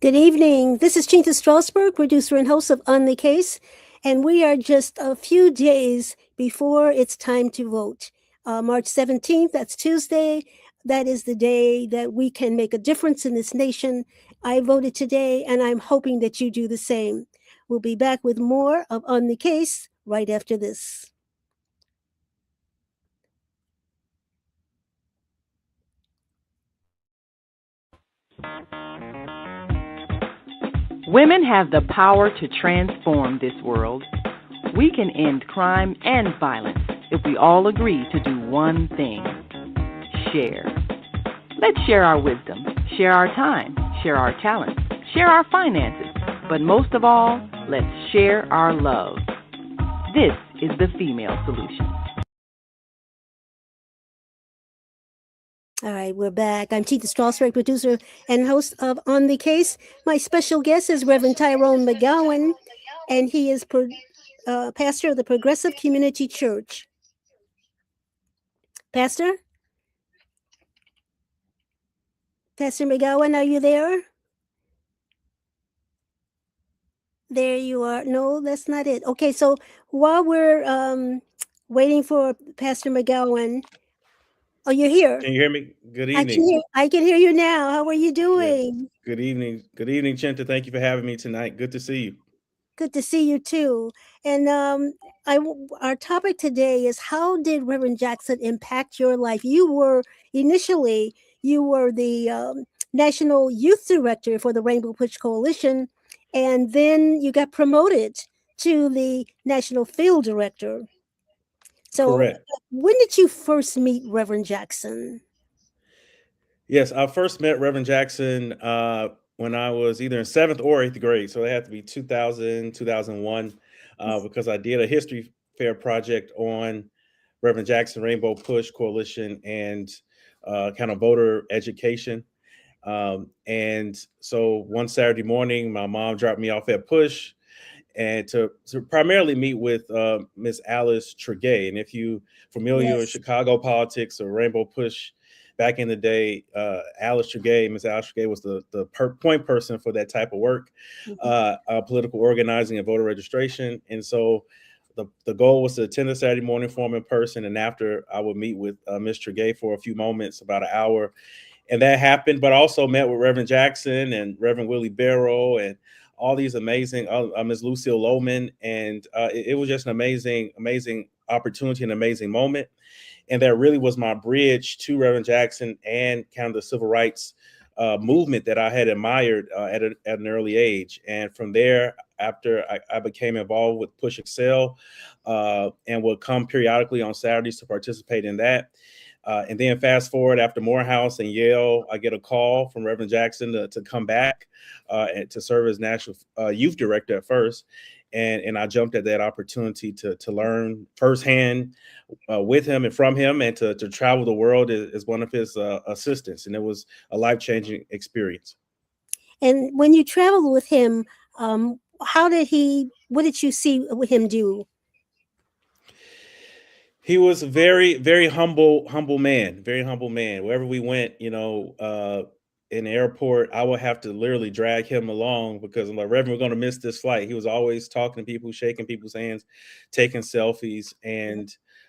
Good evening. This is Chinta Strausberg, producer and host of On the Case, and we are just a few days before it's time to vote. March 17th, that's Tuesday. That is the day that we can make a difference in this nation. I voted today, and I'm hoping that you do the same. We'll be back with more of On the Case right after this. Women have the power to transform this world. We can end crime and violence if we all agree to do one thing: share. Let's share our wisdom, share our time, share our talents, share our finances, but most of all, let's share our love. This is the female solution. All right, we're back. I'm Chinta Strausberg, producer and host of On the Case. My special guest is Reverend Tyrone McGowan, and he is pastor of the Progressive Community Church. Pastor? Pastor McGowan, are you there? There you are. No, that's not it. Okay, so while we're waiting for Pastor McGowan, oh, you're here. Can you hear me? Good I can evening. hear. I can hear you now. How are you Yes. doing? Good evening. Good evening, Chinta. Thank you for having me tonight. Good to see you. Good to see you too. And our topic today is how did Reverend Jackson impact your life? You were the national youth director for the Rainbow Push Coalition, and then you got promoted to the national field director. So, Correct. when did you first meet Reverend Jackson? Yes, I first met Reverend Jackson when I was either in seventh or eighth grade. So it had to be 2000, 2001, because I did a history fair project on Reverend Jackson, Rainbow Push Coalition, and kind of voter education. And so one Saturday morning, my mom dropped me off at Push and to primarily meet with Miss Alice Tregay. And if you familiar with Yes. Chicago politics or Rainbow Push back in the day, Miss Alice Tregay was the point person for that type of work, Mhm. political organizing and voter registration. And so the goal was to attend the Saturday morning forum in person, and after I would meet with Miss Tregay for a few moments, about an hour, and that happened. But also met with Reverend Jackson and Reverend Willie Barrow and all these amazing Ms. Lucille Lohman, and it was just an amazing opportunity, an amazing moment, and that really was my bridge to Reverend Jackson and kind of the civil rights movement that I had admired at an early age. And from there, after I became involved with Push Excel, and would come periodically on Saturdays to participate in that. And then fast forward after Morehouse and Yale, I get a call from Reverend Jackson to come back and to serve as national youth director at first. And I jumped at that opportunity to learn firsthand with him and from him, and to travel the world as one of his assistants. And it was a life changing experience. And when you traveled with him, what did you see him do? He was a very humble man, very humble man. Wherever we went, in the airport, I would have to literally drag him along because I'm like, Reverend, we're going to miss this flight. He was always talking to people, shaking people's hands, taking selfies. And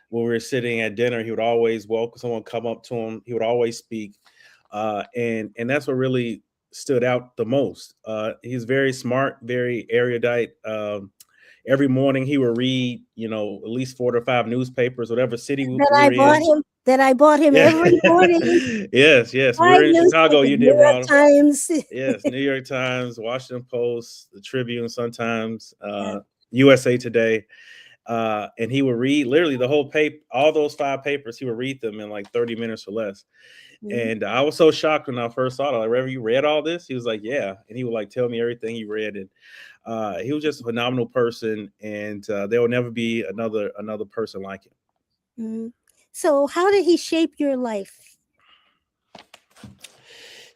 when we were sitting at dinner, he would always welcome someone come up to him. He would always speak, and that's what really stood out the most. He's very smart, very erudite. Every morning he would read, at least 4 to 5 newspapers, whatever city that we're I bought in. him that I bought him Yeah. every morning. Yes. 5 We're in Chicago. newspapers, You New did York wrong. Times. Yes, New York Times, Washington Post, the Tribune, sometimes USA Today, and he would read literally the whole paper, all those 5 papers. He would read them in like 30 minutes or less. Mhm. And I was so shocked when I first saw it. Like, Reverend, you read all this? He was like, yeah. And he would like tell me everything he read. And he was just a phenomenal person. And there will never be another person like him. Mhm. So, how did he shape your life?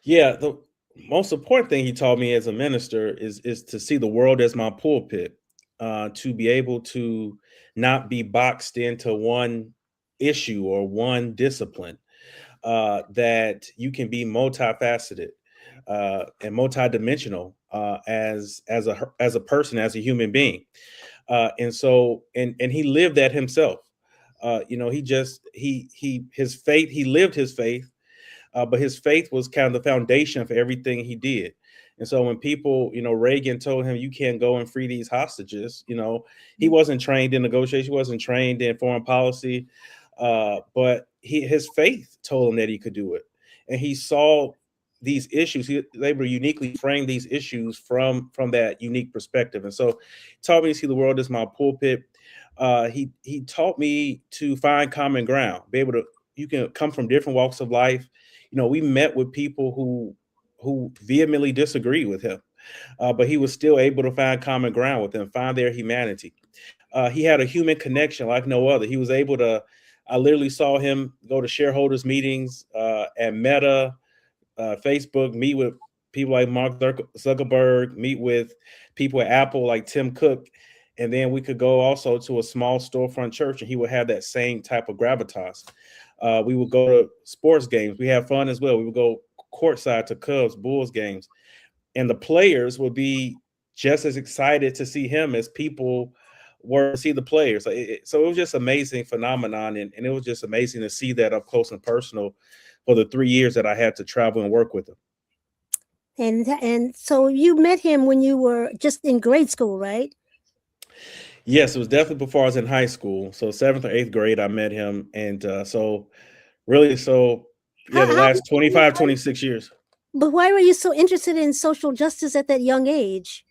Yeah, the most important thing he taught me as a minister is to see the world as my pulpit, to be able to not be boxed into one issue or one discipline, that you can be multifaceted. and multidimensional as a person, as a human being. And he lived that himself. His faith. He lived his faith, but his faith was kind of the foundation for everything he did. And so when people, Reagan told him, you can't go and free these hostages, he wasn't trained in negotiation, he wasn't trained in foreign policy, but his faith told him that he could do it. And he saw these issues. They were uniquely framed these issues from that unique perspective. And so he taught me to see the world as my pulpit. He taught me to find common ground, be able to, you can come from different walks of life. We met with people who vehemently disagreed with him, but he was still able to find common ground with them, find their humanity. He had a human connection like no other. He was able to. I literally saw him go to shareholders meetings at Meta, Facebook, meet with people like Mark Zuckerberg, meet with people at Apple like Tim Cook. And then we could go also to a small storefront church and he would have that same type of gravitas. We would go to sports games. We have fun as well. We would go courtside to Cubs, Bulls games. And the players would be just as excited to see him as people were to see the players. So it was just amazing phenomenon. And it was just amazing to see that up close and personal for the 3 years that I had to travel and work with him. And so you met him when you were just in grade school, right? Yes, it was definitely before I was in high school. So 7th or 8th grade, I met him. And the last 25, 26 years. But why were you so interested in social justice at that young age?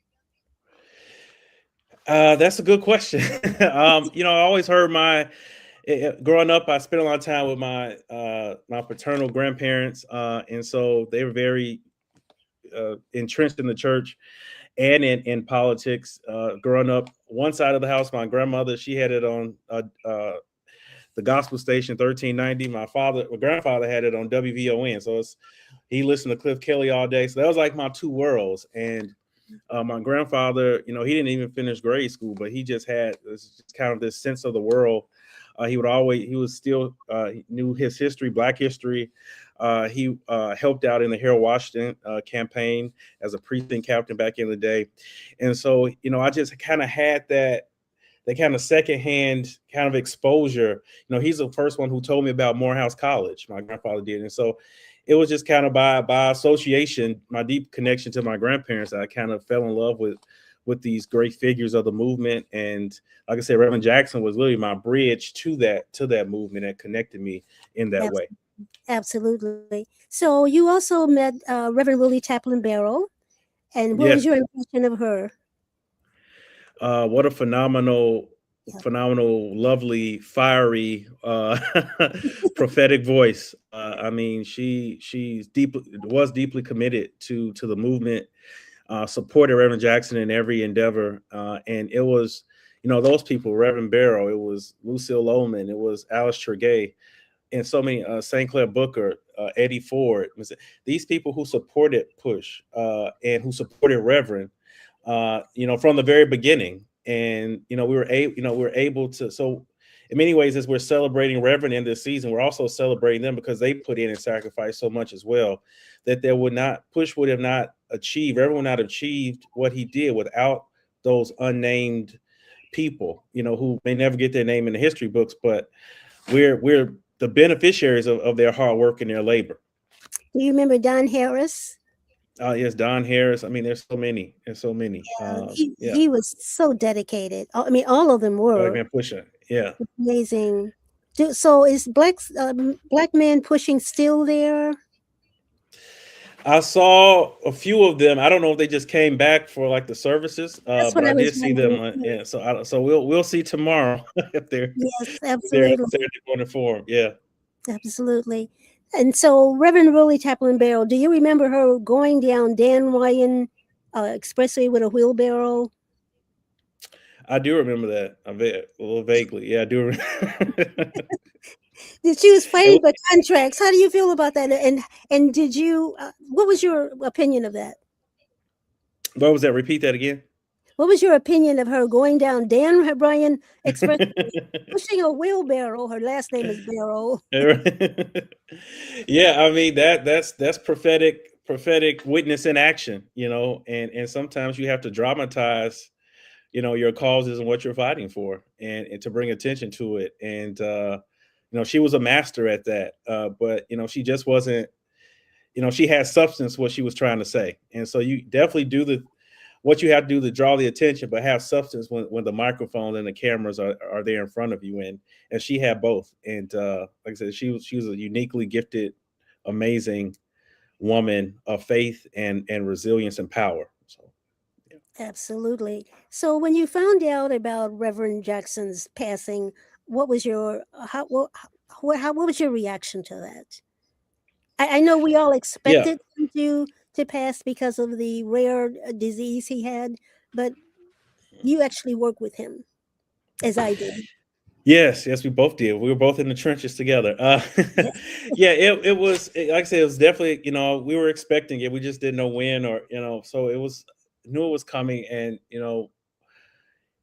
That's a good question. I always heard growing up, I spent a lot of time with my paternal grandparents. And so they were very entrenched in the church and in politics. Growing up, one side of the house, my grandmother, she had it on the gospel station 1390. My grandfather had it on WVON. So he listened to Cliff Kelly all day. So that was like my two worlds. And my grandfather, he didn't even finish grade school, but he just had kind of this sense of the world. He knew his history, Black history. He helped out in the Harold Washington campaign as a precinct captain back in the day. And so, I just kind of had that kind of secondhand kind of exposure. He's the first one who told me about Morehouse College. My grandfather did. And so it was just kind of by association, my deep connection to my grandparents, I kind of fell in love with these great figures of the movement. And like I said, Reverend Jackson was really my bridge to that movement and connected me in that way. Absolutely. So you also met Reverend Willie Taplin Barrow. And what was your impression of her? What a phenomenal, lovely, fiery, prophetic voice. I mean, she was deeply committed to the movement, supported Reverend Jackson in every endeavor. And it was, those people, Reverend Barrow, it was Lucille Lohman, it was Alice Tregay, and so many, St. Clair Booker, Eddie Ford. These people who supported Push and who supported Reverend, from the very beginning. And, we were able to, so in many ways, as we're celebrating Reverend in this season, we're also celebrating them because they put in and sacrificed so much as well, that Push would have not achieved, Reverend would not have achieved what he did without those unnamed people, who may never get their name in the history books, but we're the beneficiaries of their hard work and their labor. Do you remember Don Harris? Yes, Don Harris. I mean, there's so many. He was so dedicated. I mean, all of them were. Black man pushing. Yeah. Amazing. So is Black Man Pushing still there? I saw a few of them. I don't know if they just came back for like the services, but I did see them. Yeah. So we'll see tomorrow if they're absolutely going to form. Yeah. Absolutely. And so, Reverend Willie Taplin Barrow, do you remember her going down Dan Ryan Expressway with a wheelbarrow? I do remember that a little vaguely. Yeah, I do remember. She was fighting for contracts. How do you feel about that? And did you? What was your opinion of that? What was that? Repeat that again. What was your opinion of her going down Dan Ryan Expressway, pushing a wheelbarrow? Her last name is Barrow. Yeah, I mean that's prophetic prophetic witness in action, and sometimes you have to dramatize, your causes and what you're fighting for, and to bring attention to it. And she was a master at that. But she just wasn't. She had substance what she was trying to say, and so you definitely do the what you have to do to draw the attention, but have substance when the microphone and the cameras are there in front of you. And she had both. And like I said, she was a uniquely gifted, amazing woman of faith and resilience and power. So yeah. Absolutely. So when you found out about Reverend Jackson's passing, what was your what was your reaction to that? I know we all Yeah. expected him to pass because of the rare disease he had, but you actually work with him, as I did. Yes, we both did. We were both in the trenches together. Yes. Yeah, like I said, it was definitely, we were expecting it. We just didn't know when, or, so knew it was coming. And,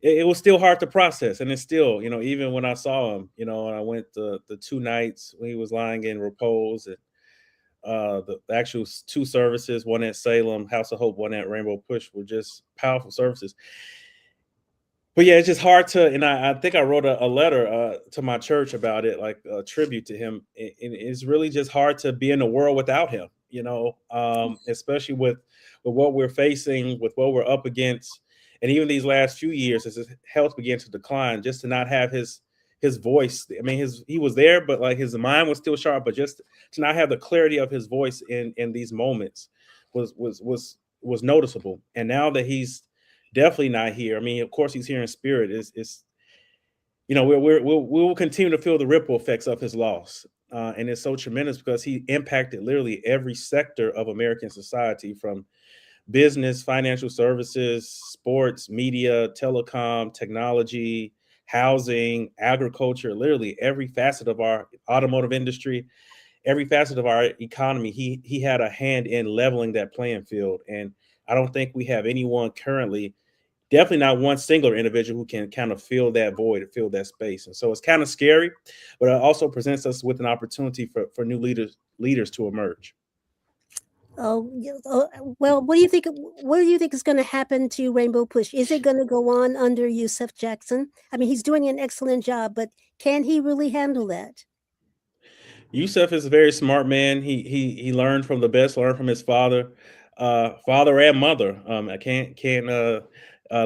it was still hard to process. And it's still, even when I saw him, and I went the 2 nights when he was lying in repose, and the actual two services, one at Salem, House of Hope, one at Rainbow Push, were just powerful services. But yeah, it's just hard to, and I think I wrote a letter to my church about it, like a tribute to him. And it's really just hard to be in the world without him, especially with what we're facing, with what we're up against. And even these last few years, as his health began to decline, just to not have his voice. I mean, he was there, but like his mind was still sharp, but just to not have the clarity of his voice in these moments was noticeable. And now that he's definitely not here. I mean, of course, he's here in spirit. It's we will continue to feel the ripple effects of his loss, and it's so tremendous because he impacted literally every sector of American society, from business, financial services, sports, media, telecom, technology, housing, agriculture. Literally every facet of our automotive industry, every facet of our economy. He had a hand in leveling that playing field, and I don't think we have anyone currently, definitely not one singular individual, who can kind of fill that void, fill that space. And so it's kind of scary, but it also presents us with an opportunity for new leaders to emerge. Oh, well, what do you think? What do you think is going to happen to Rainbow Push? Is it going to go on under Yusuf Jackson? I mean, he's doing an excellent job, but can he really handle that? Yusuf is a very smart man. He learned from the best, learned from his father and mother. I can't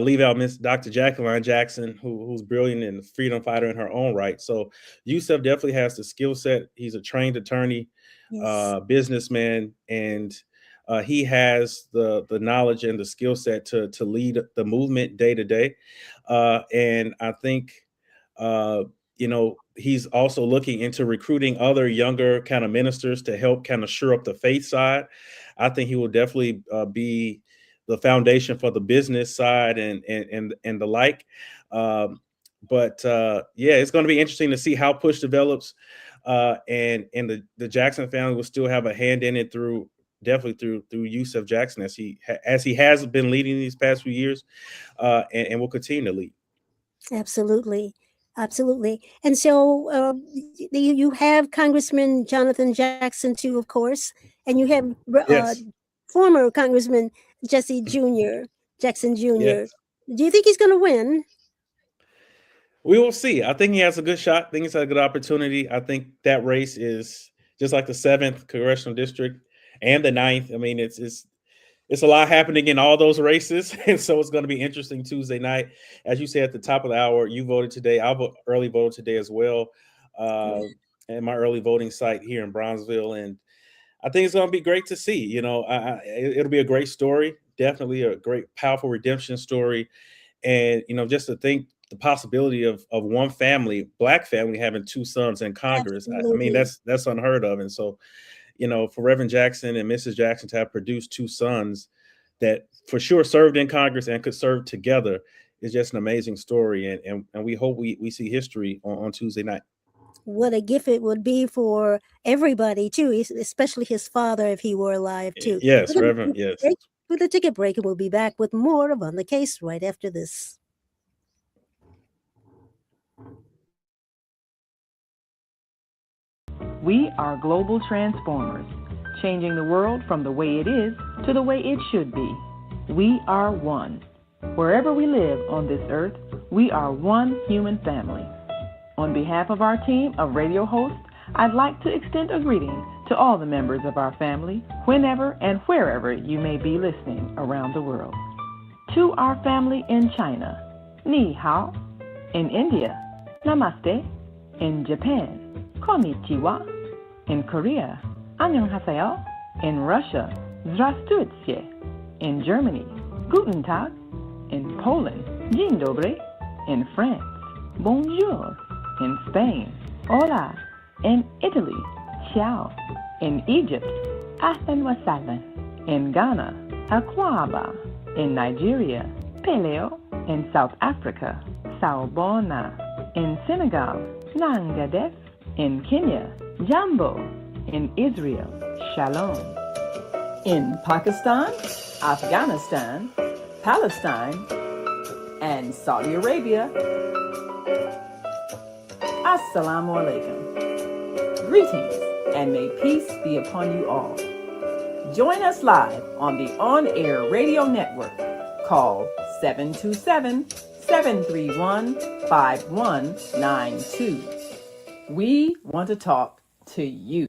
leave out Miss Dr. Jacqueline Jackson, who's brilliant and a freedom fighter in her own right. So Yusuf definitely has the skill set. He's a trained attorney, Yes, businessman, and he has the knowledge and the skill set to lead the movement day to day. And I think uh, he's also looking into recruiting other younger kind of ministers to help kind of shore up the faith side. I think he will definitely be the foundation for the business side and the like. Um, but yeah, it's going to be interesting to see how Push develops, and the Jackson family will still have a hand in it through definitely through Yusuf Jackson, as he has been leading these past few years, and will continue to lead. absolutely, absolutely. And so you have Congressman Jonathan Jackson too, of course, and you have Yes. former Congressman Jesse Jr. Jackson Jr. Yes. Do you think he's going to win? We will see. I think he has a good shot. I think he's had a good opportunity. I think that race is just like the seventh congressional district and the ninth. I mean, it's a lot happening in all those races, and so it's going to be interesting Tuesday night. As you said at the top of the hour, you voted today. Early voted today as well, uh, at my early voting site here in Bronzeville, and I think it's going to be great to see. It'll be a great story. Definitely a great, powerful redemption story. And just to think the possibility of one family, black family, having two sons in Congress. I mean, Absolutely. that's unheard of. And so, for Reverend Jackson and Mrs. Jackson to have produced two sons that for sure served in Congress and could serve together is just an amazing story. And we hope we see history on Tuesday night. What a gift it would be for everybody too, especially his father if he were alive too. We're Yes, going Reverend. to Yes. break with a ticket break, and we'll be back with more of On the Case right after this. We are global transformers, changing the world from the way it is to the way it should be. We are one. Wherever we live on this earth, we are one human family. On behalf of our team of radio hosts, I'd like to extend a greeting to all the members of our family, whenever and wherever you may be listening around the world. To our family in China, Ni Hao. In India, Namaste. In Japan, Konnichiwa. In Korea, Annyeonghaseyo. In Russia, Здравствуйте. In Germany, Guten Tag. In Poland, Dzień dobry. In France, Bonjour. In Spain, Hola. In Italy, Ciao. In Egypt, Ahlan wa sahlan. In Ghana, Akwaba. In Nigeria, Peleo. In South Africa, Sawubona. In Senegal, Nangadef. In Kenya, Jambo. In Israel, Shalom. In Pakistan, Afghanistan, Palestine, and Saudi Arabia, Assalamu alaikum. Greetings, and may peace be upon you all. Join us live on the on-air radio network called 727-731-5192. We want to talk to you.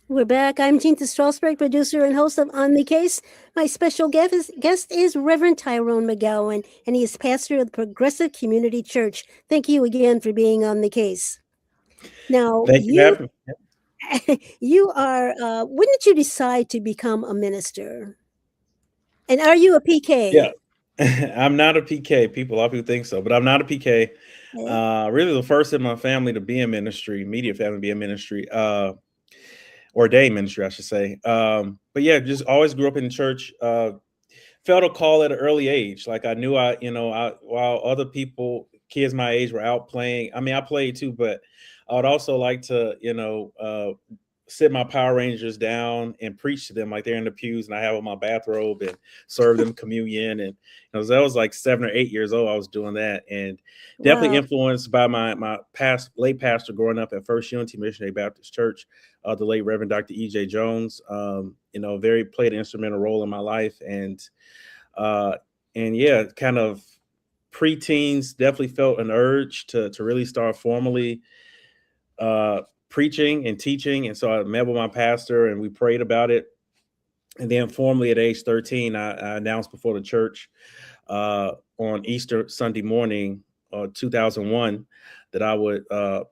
We're back. I'm Chinta Strausberg, producer and host of On the Case. My special guest is Reverend Tyrone McGowan, and he is pastor of the Progressive Community Church. Thank you again for being on the case. Now, Thank you for having me. you are, when did you decide to become a minister? And are you a PK? Yeah. I'm not a PK. A lot of people think so, but I'm not a PK. Okay. Really the first in my family to be in ministry, immediate family to be in ministry, ordained ministry, I should say. But yeah, just always grew up in church, felt a call at an early age. Like I knew while other people, kids my age were out playing. I mean, I played too, but I would also like to, sit my Power Rangers down and preach to them like they're in the pews and I have on my bathrobe and serve them communion. And that was like 7 or 8 years old. I was doing that, and definitely influenced by my late pastor growing up at First Unity Missionary Baptist Church, the late Reverend Dr. E.J. Jones. Played an instrumental role in my life, and yeah, kind of preteens definitely felt an urge to really start formally preaching and teaching. And so I met with my pastor and we prayed about it. And then formally at age 13, I announced before the church on Easter Sunday morning, 2001, that I would I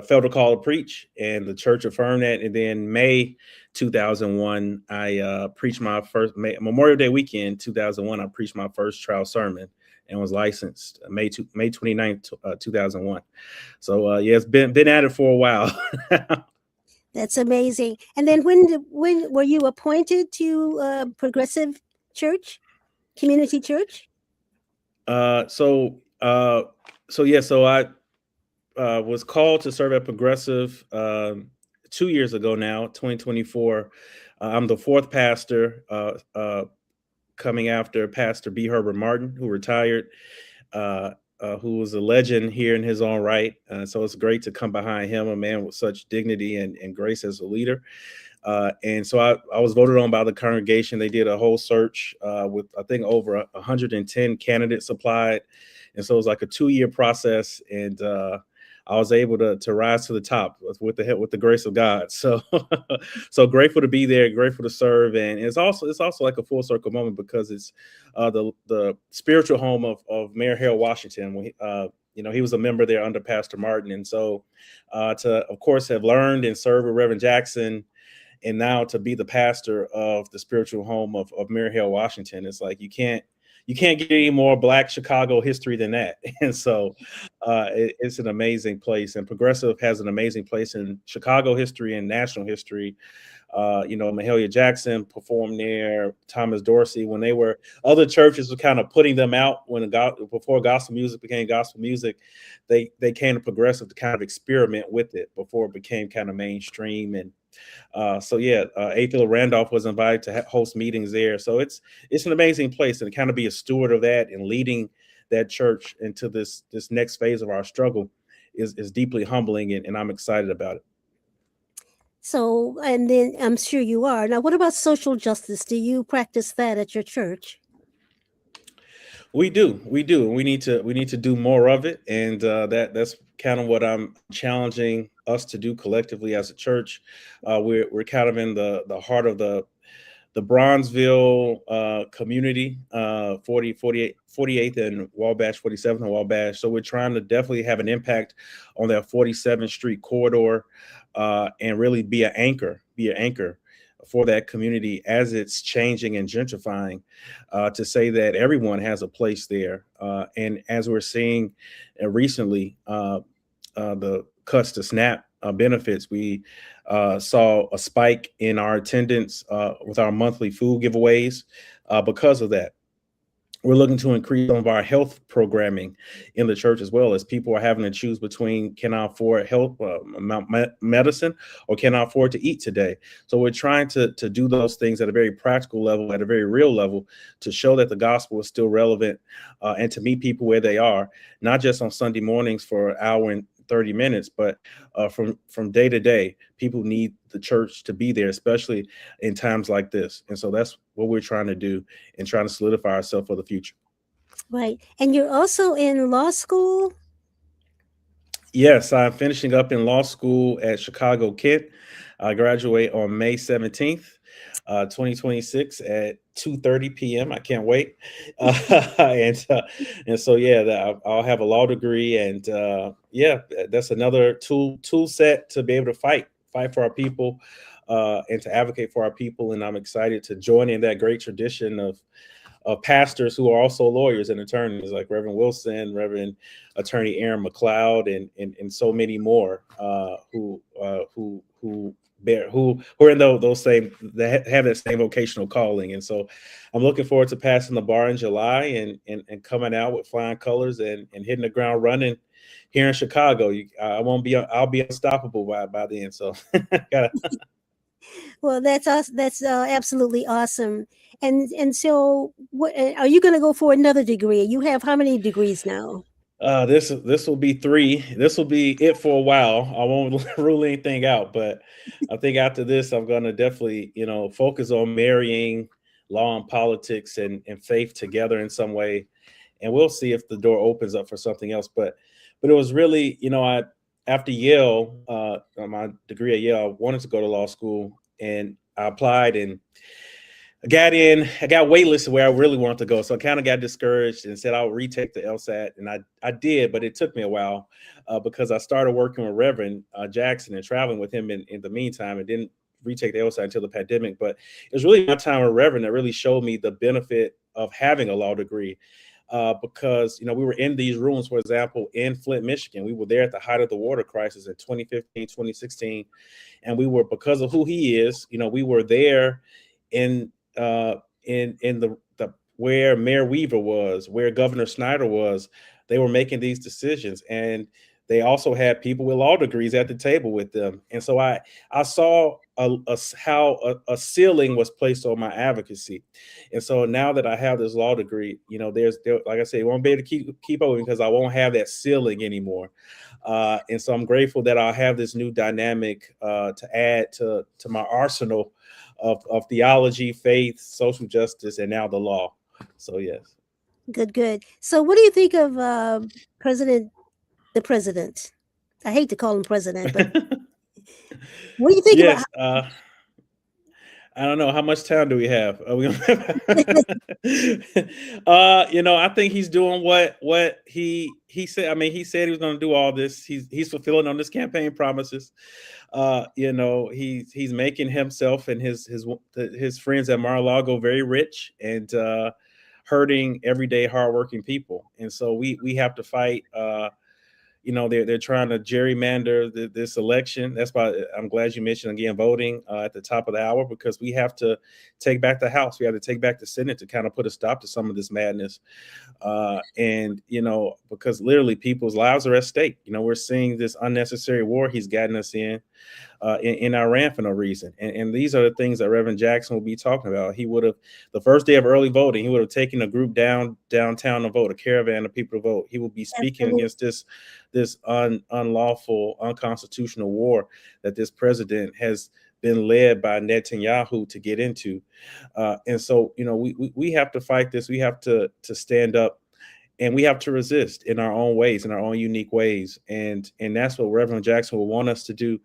felt a call to preach, and the church affirmed that. And then May 2001, I preached my first Memorial Day weekend, 2001. I preached my first trial sermon and was licensed May 29th, 2001. So yeah, it's been at it for a while. That's amazing. And then when were you appointed to Progressive Church, Community Church? So I was called to serve at Progressive 2 years ago now, 2024. I'm the fourth pastor, coming after Pastor B. Herbert Martin, who retired, who was a legend here in his own right. So it's great to come behind him, a man with such dignity and grace as a leader. And so I was voted on by the congregation. They did a whole search with, I think, over 110 candidates applied. And so it was like a 2-year process. And I was able to rise to the top with the grace of God. So so grateful to be there, grateful to serve. And it's also like a full circle moment because it's the spiritual home of Mayor Harold Washington. When he was a member there under Pastor Martin. And so to, of course, have learned and served with Reverend Jackson, and now to be the pastor of the spiritual home of Mayor Harold Washington, it's like you can't get any more Black Chicago history than that. And so it's an amazing place, and Progressive has an amazing place in Chicago history and national history. Mahalia Jackson performed there, Thomas Dorsey, when other churches were kind of putting them out before gospel music became gospel music. They came to Progressive to kind of experiment with it before it became kind of mainstream. And A. Randolph was invited to host meetings there. So it's an amazing place, and to kind of be a steward of that and leading that church into this next phase of our struggle is deeply humbling, and I'm excited about it. So, and then I'm sure you are. Now, what about social justice? Do you practice that at your church? We do, and we need to do more of it, and that's kind of what I'm challenging us to do collectively as a church. We're kind of in the heart of the Bronzeville community, 48th and Wabash, 47th and Wabash. So we're trying to definitely have an impact on that 47th Street corridor, and really be an anchor for that community as it's changing and gentrifying, to say that everyone has a place there. And as we're seeing recently, the cuts to SNAP benefits, we saw a spike in our attendance with our monthly food giveaways because of that. We're looking to increase some of our health programming in the church, as well as people are having to choose between, can I afford health medicine, or can I afford to eat today? So we're trying to do those things at a very practical level, at a very real level, to show that the gospel is still relevant, and to meet people where they are, not just on Sunday mornings for an hour and 30 minutes, but from day to day. People need the church to be there, especially in times like this. And so that's what we're trying to do, and trying to solidify ourselves for the future. Right. And you're also in law school? Yes, I'm finishing up in law school at Chicago Kent. I graduate on May 17th, 2026 at 2:30 p.m. I can't wait. And so yeah, I'll have a law degree, and yeah, that's another tool set to be able to fight for our people, and to advocate for our people. And I'm excited to join in that great tradition of pastors who are also lawyers and attorneys, like Reverend Wilson, Reverend Attorney Aaron McLeod, and so many more, who are in those same, that have that same vocational calling. And so I'm looking forward to passing the bar in July, and coming out with flying colors, and hitting the ground running here in Chicago. I'll be unstoppable by then. So gotta. Well, that's absolutely awesome. And so, what are you going to go for another degree? You have how many degrees now? This will be three. This will be it for a while. I won't rule anything out, but I think after this, I'm going to definitely, focus on marrying law and politics, and faith together in some way, and we'll see if the door opens up for something else. But it was really, I after Yale, my degree at Yale, I wanted to go to law school, and I applied, and I got waitlisted where I really wanted to go. So I kind of got discouraged and said I'll retake the LSAT. And I did, but it took me a while, because I started working with Reverend Jackson and traveling with him in the meantime, and didn't retake the LSAT until the pandemic. But it was really my time with Reverend that really showed me the benefit of having a law degree. Because, we were in these rooms, for example, in Flint, Michigan. We were there at the height of the water crisis in 2015, 2016. And we were, because of who he is, we were there in the where Mayor Weaver was, where Governor Snyder was. They were making these decisions, and they also had people with law degrees at the table with them. And so I saw how a ceiling was placed on my advocacy. And so now that I have this law degree, like I said, it won't be able to keep open, because I won't have that ceiling anymore. And so I'm grateful that I'll have this new dynamic to add to my arsenal of theology, faith, social justice, and now the law. So yes. Good, good. So, what do you think of the president? I hate to call him president, but what do you think about? Yes. I don't know, how much time do we have? Are we I think he's doing what he said. I mean, he said he was going to do all this. He's fulfilling on his campaign promises. He's making himself and his friends at Mar-a-Lago very rich, and hurting everyday hardworking people. And so we have to fight. They're trying to gerrymander this election. That's why I'm glad you mentioned again voting at the top of the hour, because we have to take back the House. We have to take back the Senate to kind of put a stop to some of this madness. And because literally people's lives are at stake. We're seeing this unnecessary war he's gotten us in. in Iran for no reason. And these are the things that Reverend Jackson will be talking about. He would have, the first day of early voting, he would have taken a group downtown to vote, a caravan of people to vote. He will be speaking Absolutely. against this unlawful, unconstitutional war that this president has been led by Netanyahu to get into. And so, we have to fight this. We have to stand up, and we have to resist in our own ways, in our own unique ways. And that's what Reverend Jackson will want us to do,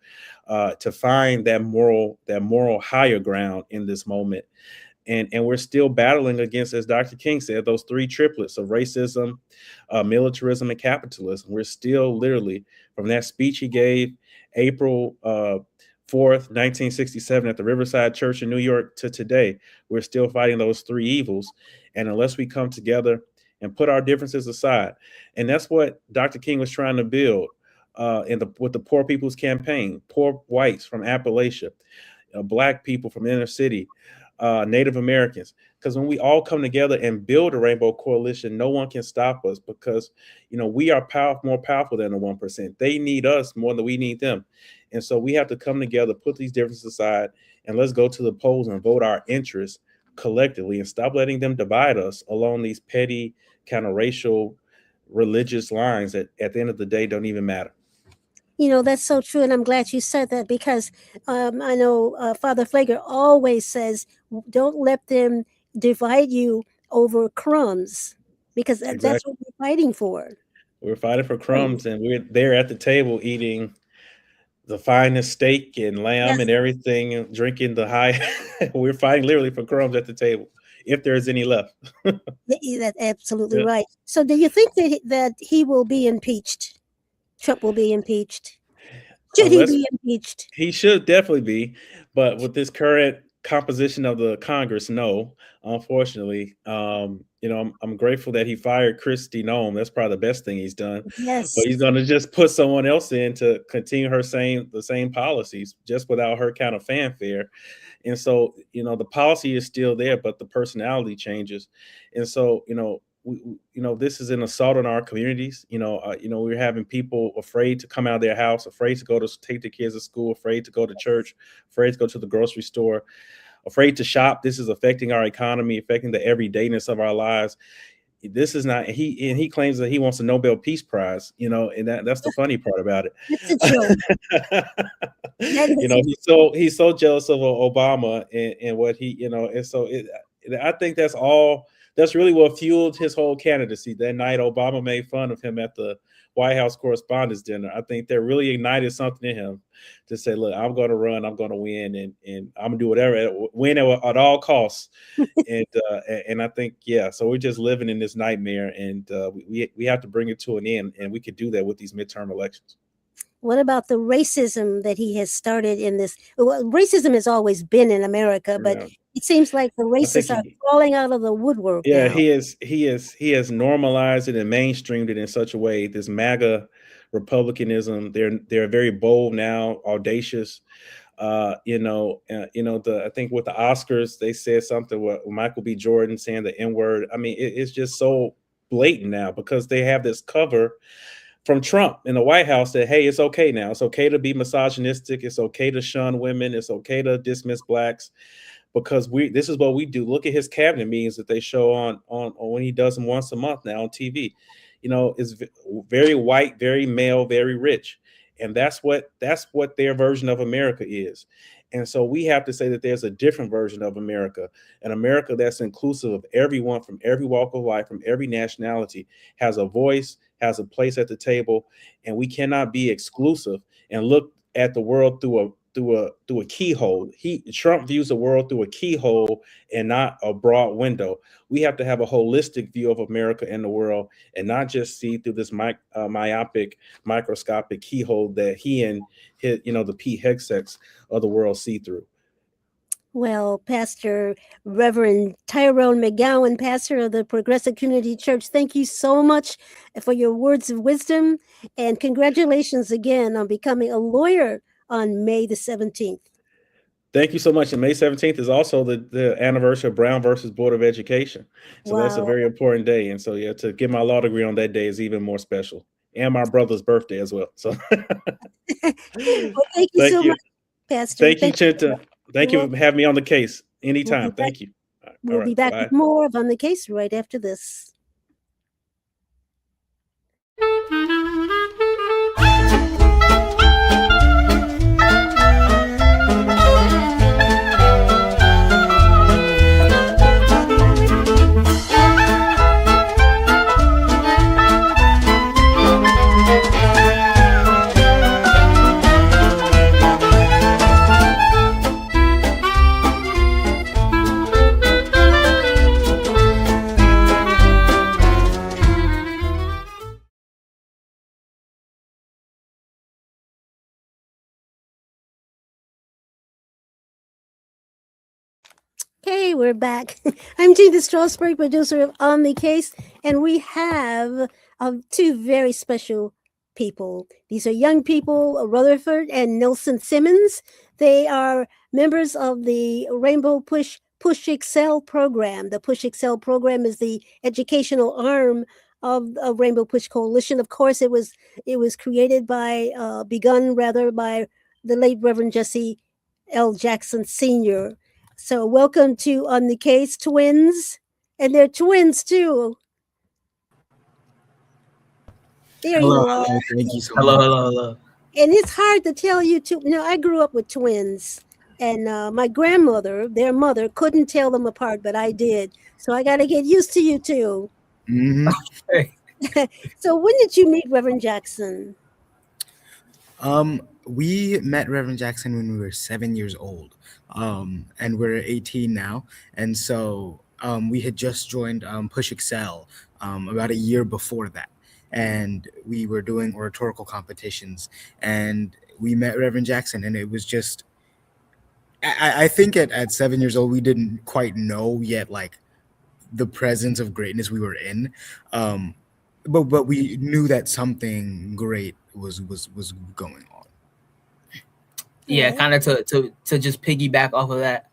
to find that moral higher ground in this moment. And we're still battling against, as Dr. King said, those three triplets of racism, militarism, and capitalism. We're still literally, from that speech he gave April 4th, 1967 at the Riverside Church in New York to today, we're still fighting those three evils. And unless we come together and put our differences aside, and that's what Dr. King was trying to build with the Poor People's Campaign, poor whites from Appalachia, Black people from inner city, Native Americans. Because when we all come together and build a rainbow coalition, no one can stop us, because we are more powerful than the 1%. They need us more than we need them. And so we have to come together, put these differences aside, and let's go to the polls and vote our interests collectively, and stop letting them divide us along these petty kind of racial, religious lines that at the end of the day don't even matter. That's so true, and I'm glad you said that, because I know Father Flager always says, don't let them divide you over crumbs, because that's Exactly. what we're fighting for. We're fighting for Right. crumbs, and we're there at the table eating the finest steak and lamb Yes, and everything, and drinking the high. We're fighting literally for crumbs at the table, if there's any left. that's absolutely Yeah. right. So, do you think that he will be impeached? Trump will be impeached. Should he Unless be impeached? He should definitely be, but with this current composition of the Congress, no. Unfortunately, I'm grateful that he fired Christy Nome. That's probably the best thing he's done. But Yes. he's going to just put someone else in to continue the same policies, just without her kind of fanfare. And so, the policy is still there, but the personality changes. And so, this is an assault on our communities. We're having people afraid to come out of their house, afraid to go to take their kids to school, afraid to go to church, afraid to go to the grocery store, afraid to shop. This is affecting our economy, affecting the everydayness of our lives. This is not he claims that he wants a Nobel Peace Prize, and that's the funny part about That's a joke. it. That is a He's so jealous of Obama and what and so I think that's really what fueled his whole candidacy. That night Obama made fun of him at the White House Correspondents' Dinner. I think that really ignited something in him to say, look, I'm going to run, I'm going to win, and I'm going to do whatever, win at all costs. And I think, yeah, so we're just living in this nightmare, and we have to bring it to an end, and we could do that with these midterm elections. What about the racism that he has started in this? Well, racism has always been in America, but Yeah. it seems like the I think racists are crawling out of the woodwork yeah, now. he has normalized it and mainstreamed it in such a way. This MAGA republicanism, they're very bold now, audacious. I think with the Oscars, they said something with Michael B. Jordan saying the N-word. I mean, it's just so blatant now, because they have this cover from Trump in the White House that, hey, it's okay now. It's okay to be misogynistic. It's okay to shun women. It's okay to dismiss blacks, because this is what we do. Look at his cabinet meetings that they show on when he does them once a month now on TV. It's very white, very male, very rich. And that's what their version of America is. And so we have to say that there's a different version of America, an America that's inclusive of everyone from every walk of life, from every nationality, has a voice, has a place at the table, and we cannot be exclusive and look at the world through a keyhole. Trump views the world through a keyhole and not a broad window. We have to have a holistic view of America and the world, and not just see through this myopic, microscopic keyhole that he and the Pete Hegseths of the world see through. Well, Pastor Reverend Tyrone McGowan, pastor of the Progressive Community Church, thank you so much for your words of wisdom, and congratulations again on becoming a lawyer on May the 17th. Thank you so much. And May 17th is also the anniversary of Brown versus Board of Education. So that's a Wow. very important day. And so, yeah, to get my law degree on that day is even more special. And my brother's birthday as well. So Well, thank you thank so you. much. Pastor. Thank you, Thank you. Chinta. You're Thank you for welcome. having me on the case. We'll be Anytime. back. Thank you. All We'll be right. back with Bye. more of On the Case right after this. Okay, we're back. I'm Chinta Strausberg, producer of On the Case, and we have two very special people. These are young people, Rutherford and Nelson Simmons. They are members of the Rainbow Push Excel program. The Push Excel program is the educational arm of Rainbow Push Coalition. Of course, it was created by begun rather by the late Reverend Jesse L. Jackson Sr. So, welcome to On the Case twins. And they're twins too. There Hello, you are. hello. Thank you so Hello, much. hello, hello. And it's hard to tell you two. No, I grew up with twins. And my grandmother, their mother, couldn't tell them apart, but I did. So I got to get used to you two. hmm Hey, So when did you meet Reverend Jackson? We met Reverend Jackson when we were 7 years old, and we're 18 now. And so we had just joined Push Excel about a year before that, and we were doing oratorical competitions, and we met Reverend Jackson, and it was just. I think at 7 years old we didn't quite know yet like the presence of greatness we were in, um, but we knew that something great was going on. yeah, Yeah. kind of to just piggyback off of that.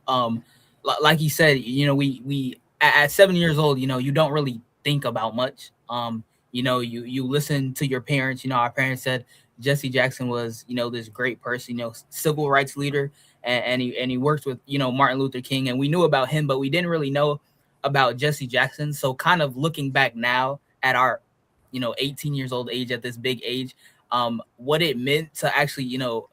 Like you said, we at 7 years old, you don't really think about much. You listen to your parents. Our parents said Jesse Jackson was this great person, civil rights leader, and he worked with Martin Luther King, and we knew about him, but we didn't really know about Jesse Jackson. So kind of looking back now at our 18 years old age, at this big age, what it meant to actually you know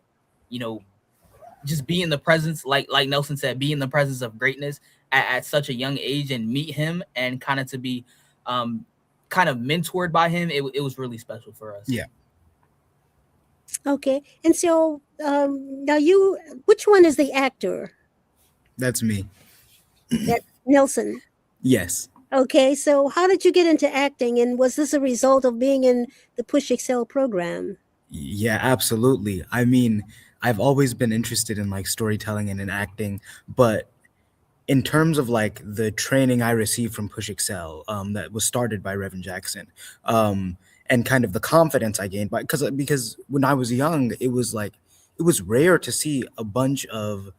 just be in the presence, like Nelson said, be in the presence of greatness at such a young age and meet him and kind of to be um kind of mentored by him. It was really special for us. Yeah, Okay. And so now which one is the actor? that's me. That Nelson. Yes. Okay. So how did you get into acting? And was this a result of being in the Push Excel program? Yeah, absolutely. I mean, I've always been interested in like storytelling and in acting, but in terms of like the training I received from Push Excel, that was started by Reverend Jackson, and kind of the confidence I gained by because when I was young, it was like it was rare to see a bunch of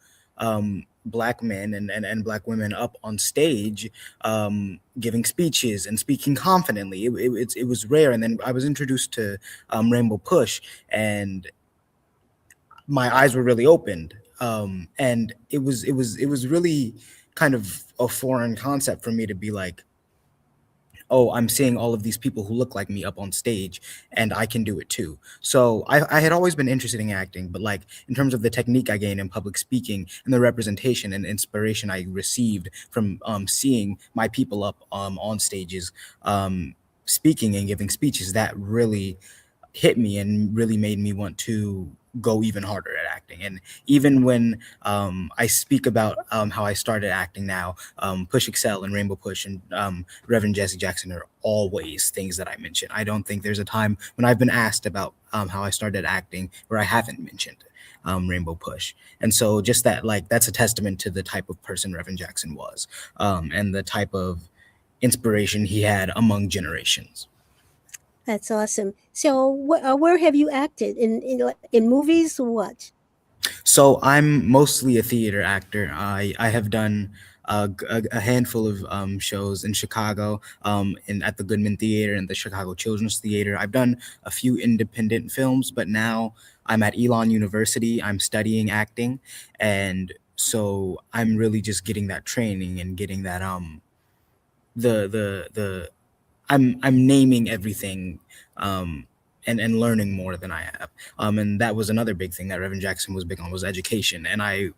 black men and black women up on stage giving speeches and speaking confidently. It was rare, and then I was introduced to Rainbow Push, and my eyes were really opened, and it was really kind of a foreign concept for me to be like, oh, I'm seeing all of these people who look like me up on stage and I can do it too. So I had always been interested in acting, but like in terms of the technique I gained in public speaking and the representation and inspiration I received from seeing my people up on stages, speaking and giving speeches, that really hit me and really made me want to go even harder at acting. And even when I speak about how I started acting now, Push Excel and Rainbow Push and Reverend Jesse Jackson are always things that I mention. I don't think there's a time when I've been asked about how I started acting where I haven't mentioned Rainbow Push. And so just that, like, that's a testament to the type of person Reverend Jackson was, and the type of inspiration he had among generations. That's awesome. So, where have you acted in movies? Or what? So I'm mostly a theater actor. I have done a handful of shows in Chicago, at the Goodman Theater and the Chicago Children's Theater. I've done a few independent films, but now I'm at Elon University. I'm studying acting, and so I'm really just getting that training and getting that the I'm naming everything um and learning more than I have. And that was another big thing that Reverend Jackson was big on, was education. And I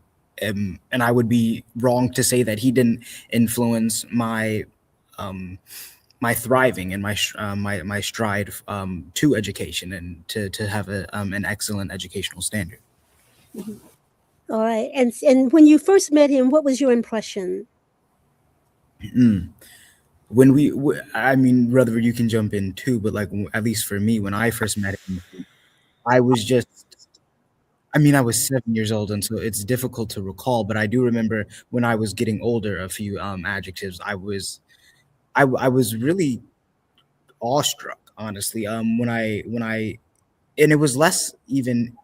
would be wrong to say that he didn't influence um my thriving and my stride to education and to have an excellent educational standard. Mhm. All right. And when you first met him, what was your impression? Mm. I mean, Rutherford, you can jump in too, but like at least for me, when I first met him, I was just, I mean, I was 7 years old, and so it's difficult to recall. But I do remember when I was getting older, a few adjectives. I was really awestruck, honestly. And it was less even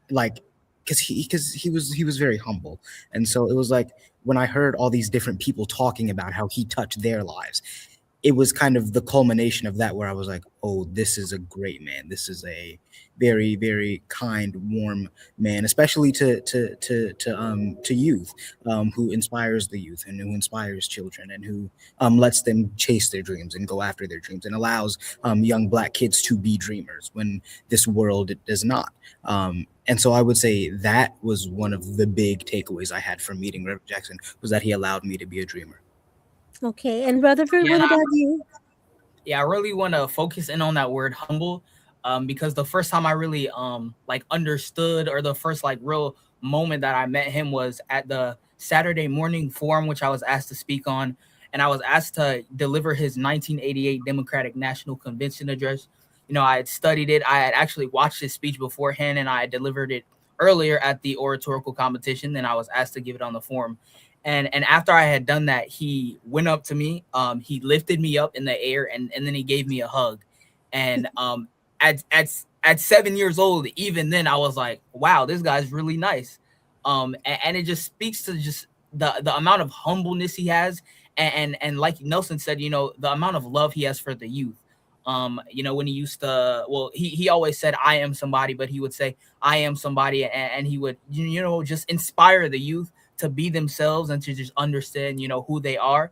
like because he was very humble, and so it was like when I heard all these different people talking about how he touched their lives, it was kind of the culmination of that, where I was like, oh, this is a great man. This is a very, very kind, warm man, especially to youth, who inspires the youth and who inspires children and who lets them chase their dreams and go after their dreams and allows young Black kids to be dreamers when this world does not. And so I would say that was one of the big takeaways I had from meeting Reverend Jackson, was that he allowed me to be a dreamer. Okay. And Rutherford, Yeah, what about you? yeah, I really want to focus in on that word humble, because the first time I really like understood, or the first like real moment that I met him, was at the Saturday morning forum, which I was asked to speak on, and I was asked to deliver his 1988 Democratic National Convention address. You know, I had studied it. I had actually watched his speech beforehand, and I had delivered it earlier at the oratorical competition. Then I was asked to give it on the forum. And after I had done that, he went up to me. He lifted me up in the air, and then he gave me a hug. And at at at 7 years old, even then, I was like, wow, this guy's really nice. And it just speaks to just the amount of humbleness he has, and like Nelson said, you know, the amount of love he has for the youth. You know, when he used to, well, he always said, I am somebody, but he would say, I am somebody, and he would, you know, just inspire the youth to be themselves and to just understand, you know, who they are.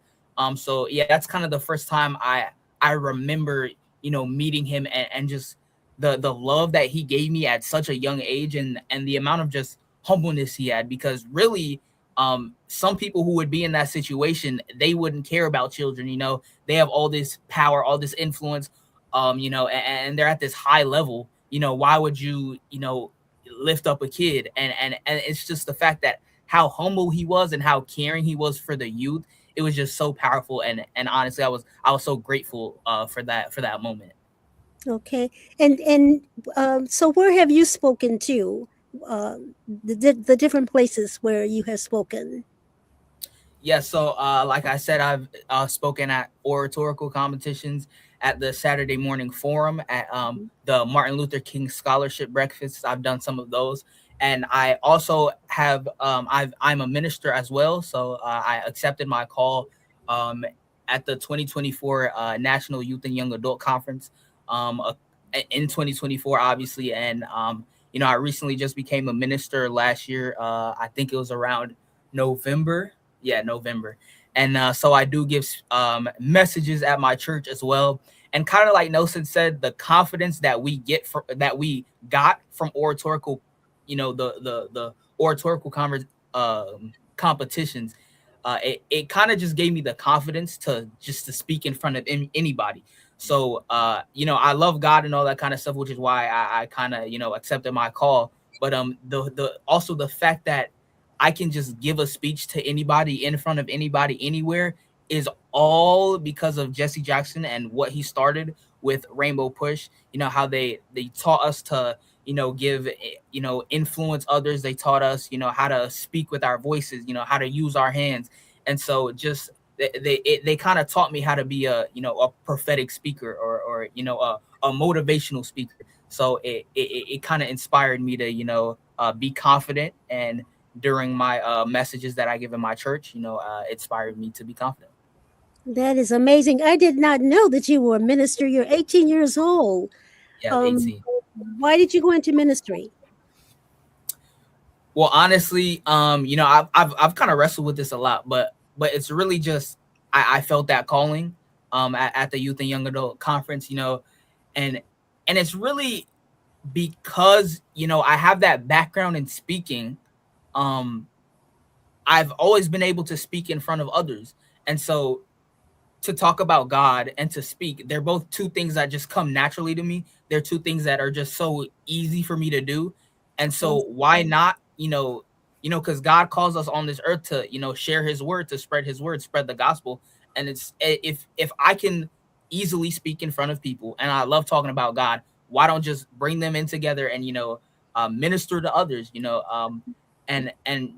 So yeah, that's kind of the first time I remember, you know, meeting him, and just the love that he gave me at such a young age, and the amount of just humbleness he had. Because really, some people who would be in that situation, they wouldn't care about children. You know, they have all this power, all this influence, you know, and they're at this high level. You know, why would you, you know, lift up a kid? And it's just the fact that how humble he was and how caring he was for the youth. It was just so powerful, and honestly, I was so grateful for that moment. Okay. And so where have you spoken to? The different places where you have spoken. Yeah, so like I said, I've spoken at oratorical competitions, at the Saturday morning forum, at the Martin Luther King Scholarship Breakfast. I've done some of those, and I also have I'm a minister as well. So I accepted my call um, at the 2024 National Youth and Young Adult Conference in 2024, obviously, and you know, I recently just became a minister last year. I think it was around November. Yeah, November. And so I do give messages at my church as well. And kind of like Nelson said, the confidence that we get from that we got from oratorical, you know, the oratorical competitions, it kind of just gave me the confidence to just to speak in front of anybody. So you know, I love God and all that kind of stuff, which is why I kind of, you know, accepted my call. But the also the fact that I can just give a speech to anybody, in front of anybody, anywhere, is all because of Jesse Jackson and what he started with Rainbow Push. You know, how they taught us to, you know, give, you know, influence others. They taught us, you know, how to speak with our voices, you know, how to use our hands. And so just they kind of taught me how to be a, you know, a prophetic speaker, or you know, a motivational speaker. So it kind of inspired me to, you know, be confident. And during my messages that I give in my church, you know, it inspired me to be confident. That is amazing. I did not know that you were a minister. You're 18 years old. Yeah, Um, 18. why did you go into ministry? Well, honestly, I've kind of wrestled with this a lot, but it's really just I felt that calling at the Youth and Young Adult Conference, and it's really because I have that background in speaking. I've always been able to speak in front of others, and so to talk about God and to speak, they're both two things that just come naturally to me. They're two things that are just so easy for me to do. And so why not, because God calls us on this earth to, share his word, to spread his word, spread the gospel. And it's if I can easily speak in front of people and I love talking about God, why don't just bring them in together and, minister to others, and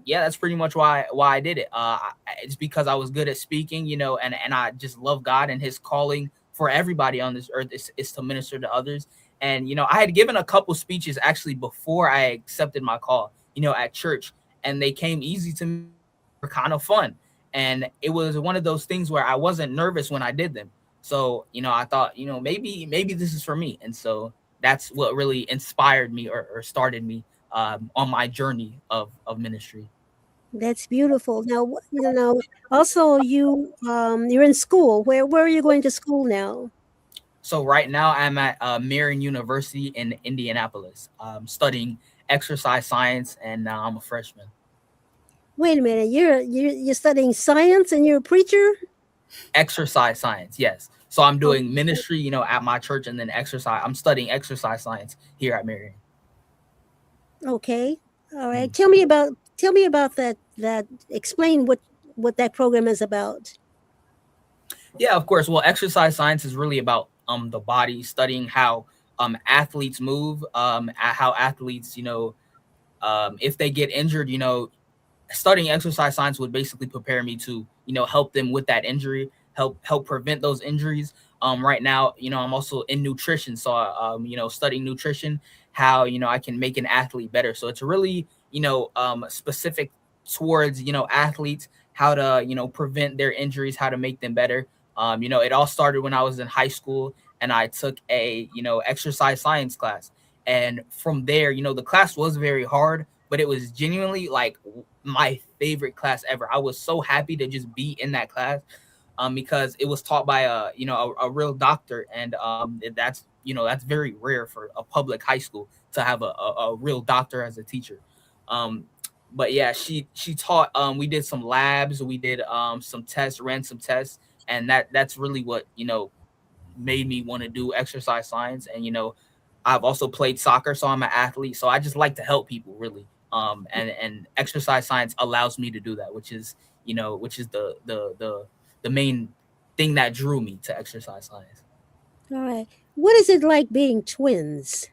yeah, that's pretty much why I did it. It's because I was good at speaking, and I just love God, and his calling for everybody on this earth is to minister to others. And I had given a couple speeches actually before I accepted my call, at church, and they came easy to me, were kind of fun, and it was one of those things where I wasn't nervous when I did them. So I thought, maybe this is for me, and so that's what really inspired me or started me on my journey of ministry. That's beautiful. Now, also you're in school. Where are you going to school now? So right now I'm at Marion University in Indianapolis, studying exercise science, and now I'm a freshman. Wait a minute. You're studying science and you're a preacher? Exercise science, yes. So I'm doing ministry, at my church, and then I'm studying exercise science here at Marion. Okay. All right. Tell me about that. Explain what that program is about. Yeah, of course. Well, exercise science is really about the body, studying how athletes move, how athletes, if they get injured, studying exercise science would basically prepare me to, help them with that injury, help prevent those injuries. Right now, I'm also in nutrition, so studying nutrition, how I can make an athlete better. So it's really specific towards athletes, how to prevent their injuries, how to make them better. It all started when I was in high school, and I took a exercise science class, and from there, the class was very hard, but it was genuinely like my favorite class ever. I was so happy to just be in that class. Because it was taught by a real doctor, and that's very rare for a public high school to have a real doctor as a teacher. But yeah, she taught. We did some labs, we did some tests, ran some tests, and that's really what made me want to do exercise science. And I've also played soccer, so I'm an athlete. So I just like to help people, really. And exercise science allows me to do that, which is the main thing that drew me to exercise science. All right. What is it like being twins?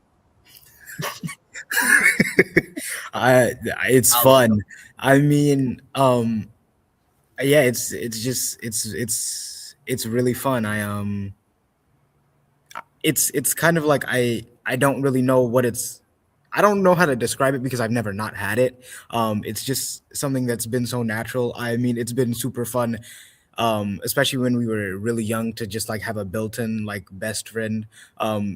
It's fun. I mean, yeah, it's really fun. It's kind of like I don't really know I don't know how to describe it because I've never not had it. It's just something that's been so natural. I mean, it's been super fun. Especially when we were really young, to just like have a built-in like best friend,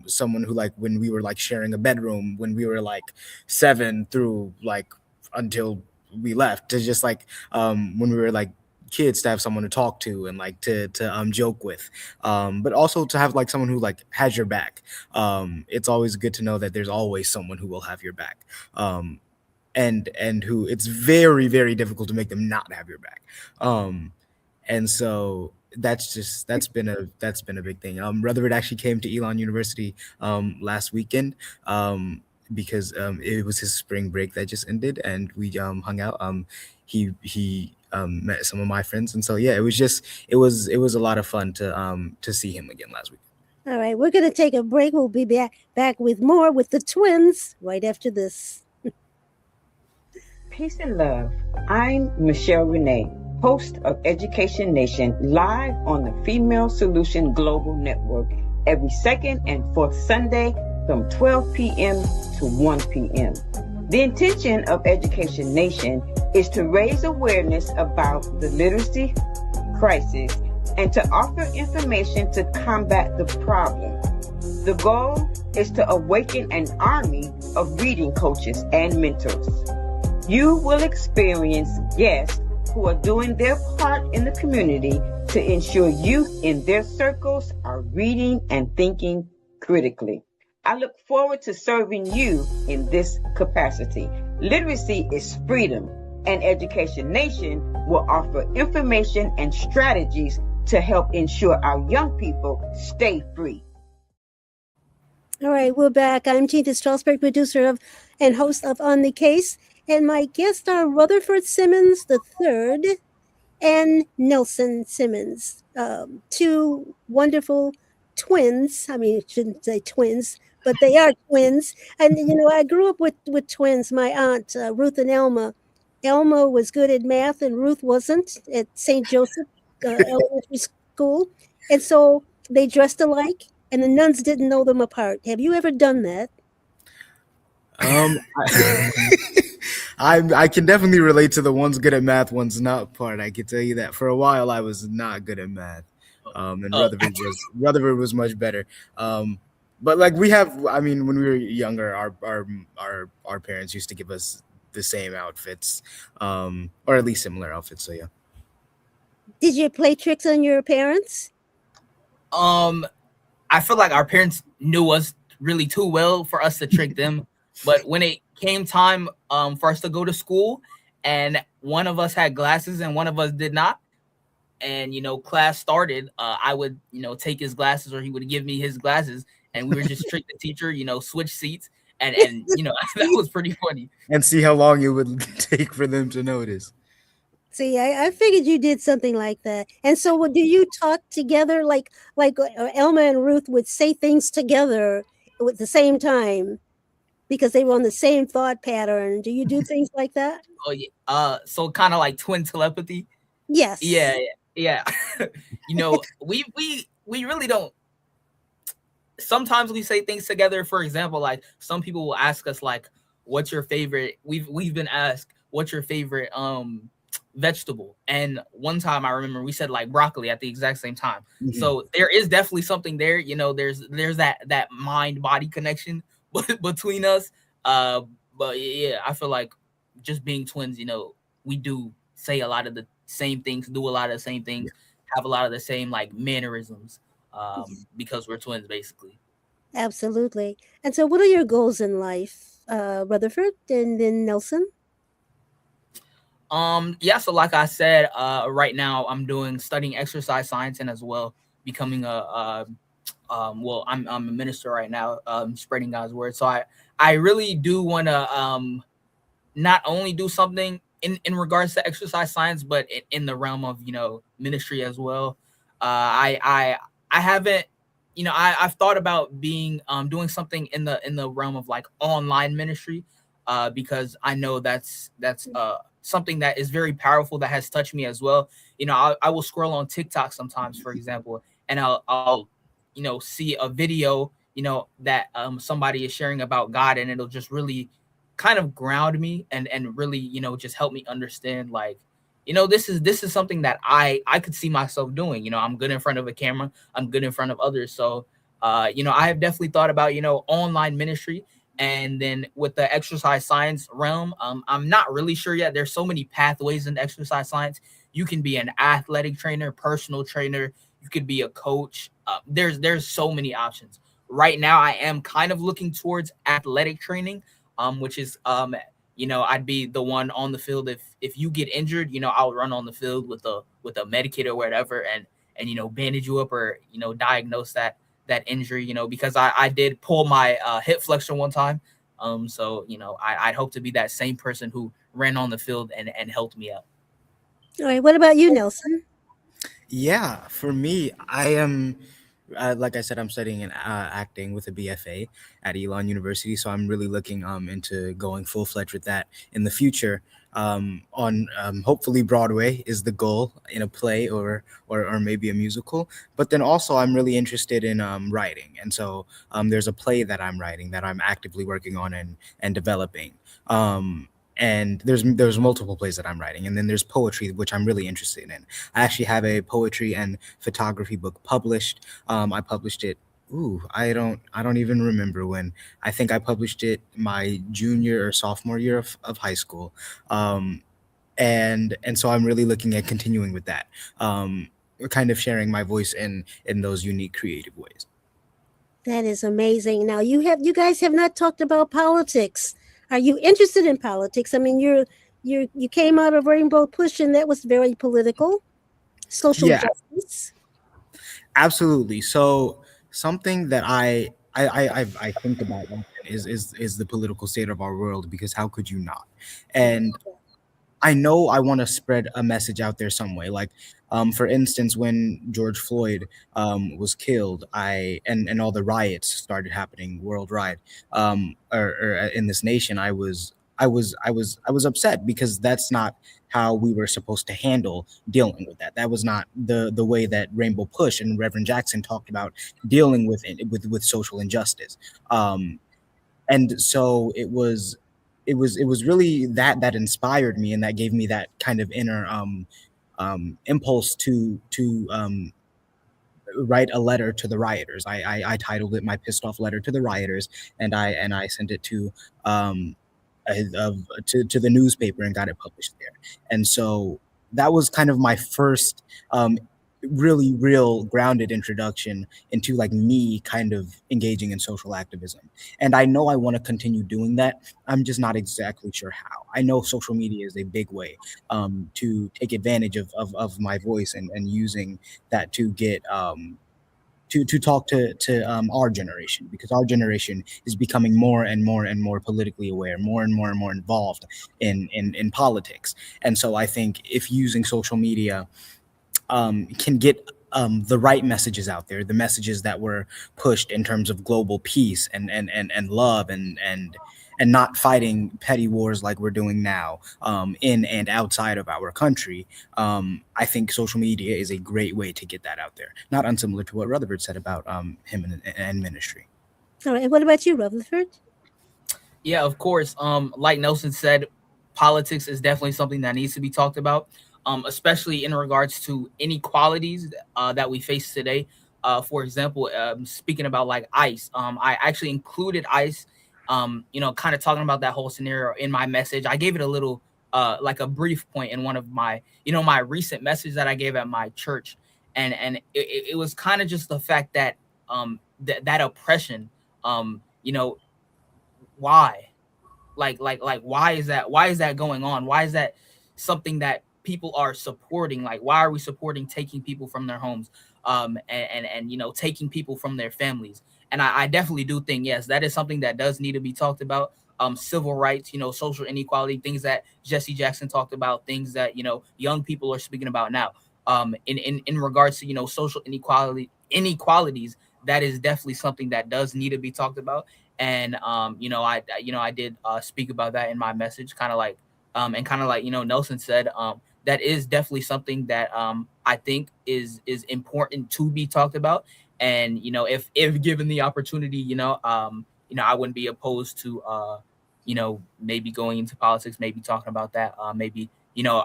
someone who, like, when we were like sharing a bedroom when we were like 7 through like until we left, to just like when we were like kids, to have someone to talk to and like to joke with, but also to have like someone who like has your back. It's always good to know that there's always someone who will have your back, and who it's very, very difficult to make them not have your back. And so that's been a big thing. Rutherford actually came to Elon University last weekend because it was his spring break that just ended, and we hung out. He met some of my friends, and so yeah, it was a lot of fun to see him again last week. All right, we're going to take a break. We'll be back with more with the twins right after this. Peace and love. I'm Michelle Renee, host of Education Nation, live on the Female Solution Global Network every second and fourth Sunday from 12 p.m. to 1 p.m. The intention of Education Nation is to raise awareness about the literacy crisis and to offer information to combat the problem. The goal is to awaken an army of reading coaches and mentors. You will experience guests who are doing their part in the community to ensure youth in their circles are reading and thinking critically. I look forward to serving you in this capacity. Literacy is freedom, and Education Nation will offer information and strategies to help ensure our young people stay free. All right, we're back. I'm Chinta Strausberg, producer of and host of On the Case, and my guests are Rutherford Simmons III and Nelson Simmons, two wonderful twins. I mean, I shouldn't say twins, but they are twins. And I grew up with twins. My aunt Ruth and Elma. Elma was good at math, and Ruth wasn't at St. Joseph Elementary School, and so they dressed alike, and the nuns didn't know them apart. Have you ever done that? Um, I can definitely relate to the one's good at math, one's not part. I can tell you that for a while I was not good at math, and Rutherford was much better. But like we have, I mean, when we were younger, our parents used to give us the same outfits, or at least similar outfits. So yeah. Did you play tricks on your parents? I feel like our parents knew us really too well for us to trick them. But when it came time for us to go to school, and one of us had glasses and one of us did not, and class started, I would take his glasses, or he would give me his glasses, and we would just trick the teacher, switch seats, and that was pretty funny. And see how long it would take for them to notice. See, I figured you did something like that. And so, do you talk together like Elma and Ruth would say things together at the same time because they were on the same thought pattern? Do you do things like that? Oh yeah. So kind of like twin telepathy. Yes. Yeah. We really don't. Sometimes we say things together. For example, like some people will ask us like, "What's your favorite?" We've been asked, "What's your favorite vegetable?" And one time I remember we said like broccoli at the exact same time. Mm-hmm. So there is definitely something there. There's that mind body connection between us. But yeah, I feel like just being twins, we do say a lot of the same things, do a lot of the same things, have a lot of the same like mannerisms, because we're twins basically. Absolutely. And so what are your goals in life, Rutherford and then Nelson? So like I said, right now I'm studying exercise science, and as well becoming I'm a minister right now, spreading God's word. So I really do want to not only do something in regards to exercise science, but in the realm of ministry as well. I haven't, I've thought about doing something in the realm of like online ministry, because I know that's something that is very powerful, that has touched me as well. I will scroll on TikTok sometimes, for example, and I'll see a video, that somebody is sharing about God, and it'll just really kind of ground me and really, just help me understand, like, this is something that I could see myself doing. I'm good in front of a camera, I'm good in front of others. So, I have definitely thought about, online ministry. And then with the exercise science realm, I'm not really sure yet. There's so many pathways in exercise science. You can be an athletic trainer, personal trainer. You could be a coach. There's so many options. Right now, I am kind of looking towards athletic training, which is, I'd be the one on the field. If you get injured, I'll run on the field with a Medicaid or whatever, and bandage you up, or diagnose that injury, because I did pull my hip flexor one time. So, I'd hope to be that same person who ran on the field and helped me out. All right. What about you, Nelson? Yeah, for me, I am, like I said, I'm studying acting with a BFA at Elon University. So I'm really looking into going full-fledged with that in the future. On hopefully Broadway is the goal, in a play or maybe a musical. But then also I'm really interested in writing, and so there's a play that I'm writing that I'm actively working on and developing. And there's multiple plays that I'm writing, and then there's poetry, which I'm really interested in. I actually have a poetry and photography book published. I published it Ooh, I don't even remember when. I think I published it my junior or sophomore year of high school. Um, and so I'm really looking at continuing with that. Kind of sharing my voice in those unique creative ways. That is amazing. Now you guys have not talked about politics. Are you interested in politics? I mean, you came out of Rainbow Push and that was very political, social Yeah, justice. absolutely. So something that I think about often is the political state of our world, because how could you not? And I know I want to spread a message out there some way. Like, for instance, when George Floyd was killed, and all the riots started happening worldwide, or in this nation, I was upset, because that's not how we were supposed to handle dealing with that. That was not the way that Rainbow Push and Reverend Jackson talked about dealing with it, with social injustice. Um, and so it was really that inspired me, and that gave me that kind of inner impulse to write a letter to the rioters. I titled it "My Pissed Off Letter to the Rioters," and I sent it um of to the newspaper and got it published there. And so that was kind of my first really real grounded introduction into like me kind of engaging in social activism. And I know I want to continue doing that. I'm just not exactly sure how. I know social media is a big way to take advantage of my voice, and using that to get to talk to our generation, because our generation is becoming more and more and more politically aware, more and more involved in politics. And so I think if using social media can get the right messages out there, the messages that were pushed in terms of global peace and love, and not fighting petty wars like we're doing now, in and outside of our country. I think social media is a great way to get that out there. Not unsimilar to what Rutherford said about him and ministry. All right. And what about you, Rutherford? Yeah, of course. Like Nelson said, politics is definitely something that needs to be talked about, especially in regards to inequalities that we face today. For example, speaking about like ICE, I actually included ICE, kind of talking about that whole scenario in my message. I gave it a little, like a brief point in one of my, my recent message that I gave at my church, and it was kind of just the fact that that oppression, why? Like why is that going on? Why is that something that people are supporting? Like, why are we supporting taking people from their homes, and taking people from their families? And I definitely do think, yes, that is something that does need to be talked about. Civil rights, social inequality, things that Jesse Jackson talked about, things that young people are speaking about now, in regards to social inequalities. That is definitely something that does need to be talked about. And I did speak about that in my message, kind of like and kind of like Nelson said, that is definitely something that I think is important to be talked about. And if given the opportunity, I wouldn't be opposed to maybe going into politics, maybe talking about that, maybe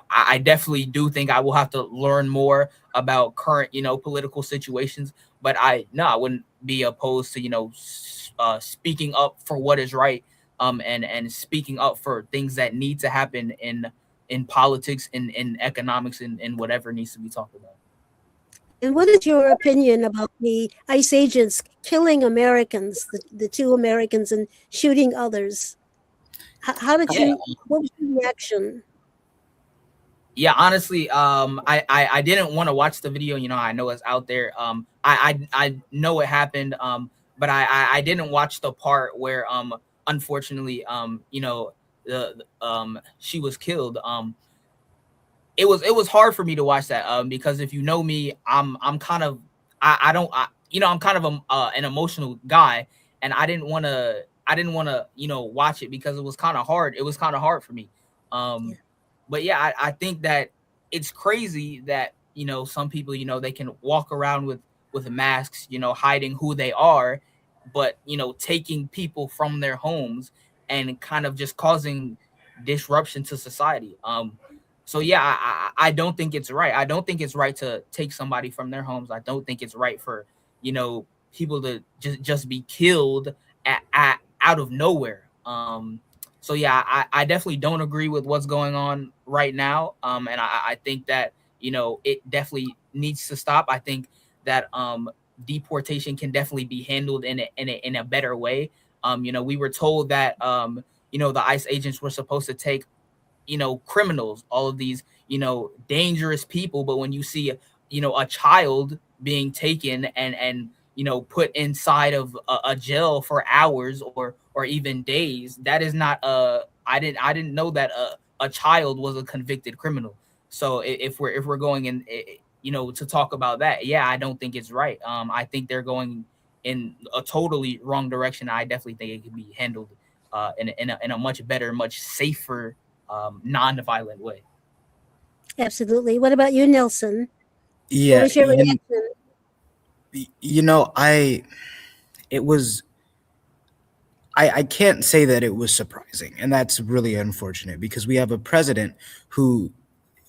I definitely do think I will have to learn more about current political situations. But I wouldn't be opposed to speaking up for what is right, and speaking up for things that need to happen in politics, in economics, and whatever needs to be talked about. And what is your opinion about the ICE agents killing Americans, the two Americans, and shooting others? How did Yeah, what was your reaction? yeah, honestly, I didn't want to watch the video. I know it's out there. I know it happened. But I didn't watch the part where unfortunately she was killed. It was hard for me to watch that, because if you know me, I'm kind of, I don't I, I'm kind of an emotional guy, and I didn't want to watch it because it was kind of hard for me. Yeah. But yeah, I think that it's crazy that some people, they can walk around with masks, hiding who they are, but taking people from their homes and kind of just causing disruption to society. So yeah, I don't think it's right. I don't think it's right to take somebody from their homes. I don't think it's right for you know people to just be killed out of nowhere. So yeah, I definitely don't agree with what's going on right now. And I think that, you know, it definitely needs to stop. I think that deportation can definitely be handled in a better way. You know, we were told that you know, the ICE agents were supposed to take, you know, criminals, all of these, you know, dangerous people. But when you see, you know, a child being taken and you know, put inside of a jail for hours or even days, that is not I didn't know that a child was a convicted criminal. So if we're going in, you know, to talk about that, yeah, I don't think it's right. I think they're going in a totally wrong direction. I definitely think it could be handled in a much better, much safer, non-violent way. Absolutely. What about you, Nelson? What Yeah, was your reaction? you know, it was I can't say that it was surprising, and that's really unfortunate because we have a president who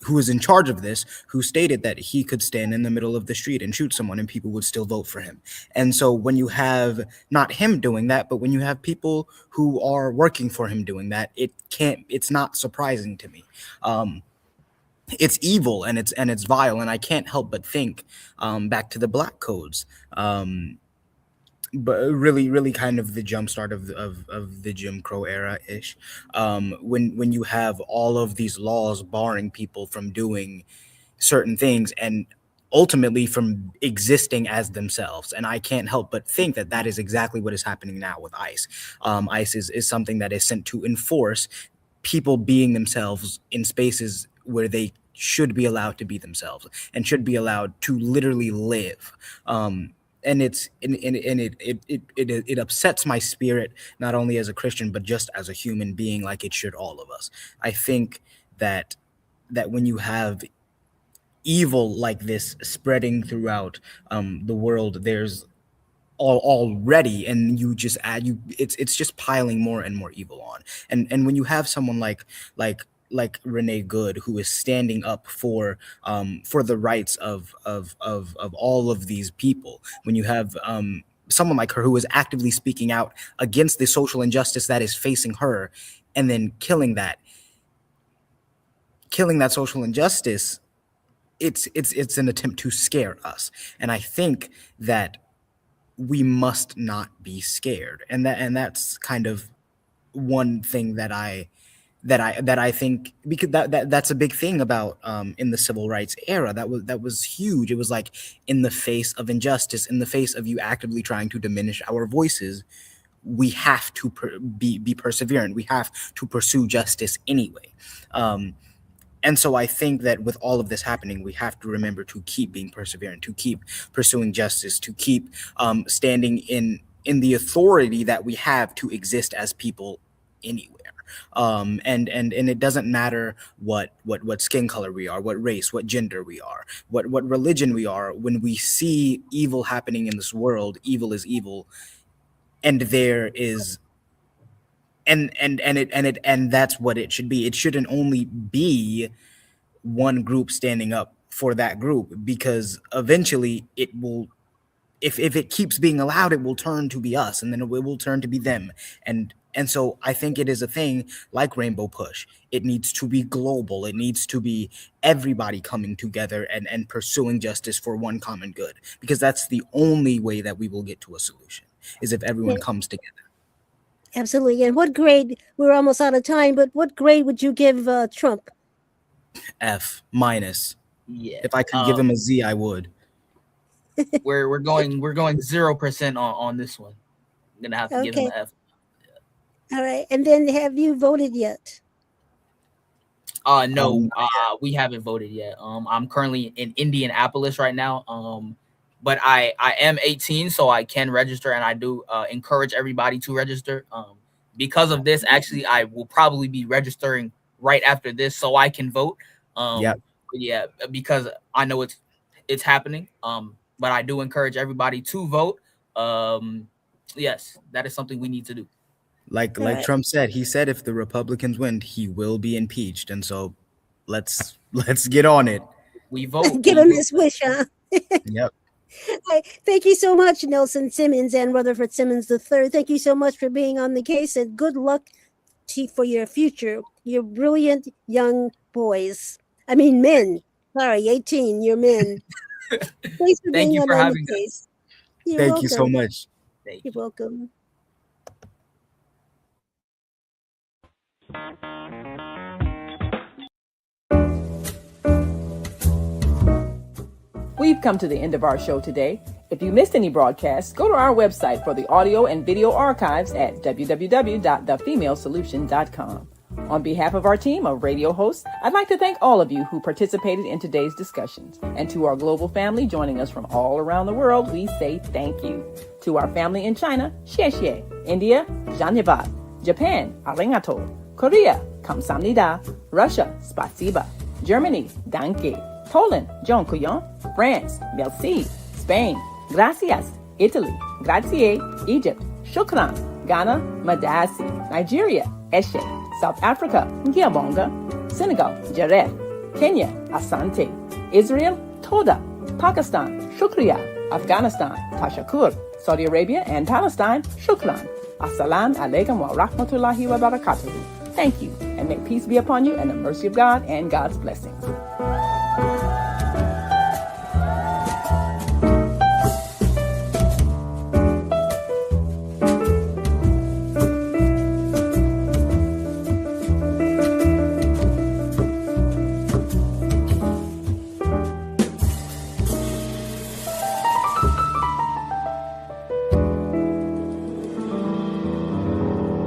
is in charge of this, who stated that he could stand in the middle of the street and shoot someone and people would still vote for him. And so when you have not him doing that, but when you have people who are working for him doing that, it's not surprising to me. It's evil and it's vile, and I can't help but think back to the Black Codes. But really kind of the jumpstart of the Jim Crow era ish, when you have all of these laws barring people from doing certain things and ultimately from existing as themselves. And I can't help but think that that is exactly what is happening now with ICE. ICE is something that is sent to enforce people being themselves in spaces where they should be allowed to be themselves and should be allowed to literally live. And it upsets my spirit, not only as a Christian but just as a human being, like it should all of us. I think that when you have evil like this spreading throughout the world, there's already, and you just add it's just piling more and more evil on. And when you have someone like Renee Good, who is standing up for the rights of all of these people, when you have someone like her who is actively speaking out against the social injustice that is facing her, and then killing that social injustice, it's an attempt to scare us. And I think that we must not be scared, and that's kind of one thing that I think, because that's a big thing about in the civil rights era. That was huge. It was like, in the face of injustice, in the face of you actively trying to diminish our voices, we have to be perseverant. We have to pursue justice anyway. And so I think that with all of this happening, we have to remember to keep being perseverant, to keep pursuing justice, to keep standing in the authority that we have to exist as people anywhere. And it doesn't matter what skin color we are, what race, what gender we are, what religion we are. When we see evil happening in this world, evil is evil, and there is. And that's what it should be. It shouldn't only be one group standing up for that group, because eventually it will, if it keeps being allowed, it will turn to be us, and then it will turn to be them. And so I think it is a thing like Rainbow Push. It needs to be global. It needs to be everybody coming together and pursuing justice for one common good, because that's the only way that we will get to a solution, is if everyone comes together. Absolutely. And what grade, we're almost out of time, but what grade would you give Trump? F minus. Yeah. If I could give him a Z, I would. We're going 0% on this one. I'm gonna have to give him an F. All right. And then, have you voted yet? No, we haven't voted yet. I'm currently in Indianapolis right now. But I am 18, so I can register, and I do encourage everybody to register. Because of this, actually, I will probably be registering right after this, so I can vote. Yeah, because I know it's happening. But I do encourage everybody to vote. Yes, that is something we need to do. Like Trump said, he said if the Republicans win, he will be impeached, and so let's get on it. We vote. Give him his wish, huh? Yep. Thank you so much, Nelson Simmons and Rutherford Simmons III. Thank you so much for being on the case, and good luck for your future. You're brilliant young boys. I mean, men. Sorry, 18, you're men. Thanks for Thank being you for on the having us. case. You're Thank welcome. you so much. Thank You're you. welcome. We've come to the end of our show today. If you missed any broadcasts, go to our website for the audio and video archives at www.thefemalesolution.com. On behalf of our team of radio hosts, I'd like to thank all of you who participated in today's discussions. And to our global family joining us from all around the world, we say thank you. To our family in China, xie xie. India, Dhanyavad. Japan, arigato. Korea, kamsamnida. Russia, spasiba. Germany, danke. Poland, dziękuję. France, merci. Spain, gracias. Italy, grazie. Egypt, shukran. Ghana, madasi. Nigeria, eshe. South Africa, ngiyabonga. Senegal, jareh. Kenya, asante. Israel, toda. Pakistan, shukriya. Afghanistan, tashakur. Saudi Arabia and Palestine, shukran. Assalamu alaikum wa rahmatullahi wa barakatuhu. Thank you, and may peace be upon you and the mercy of God and God's blessings.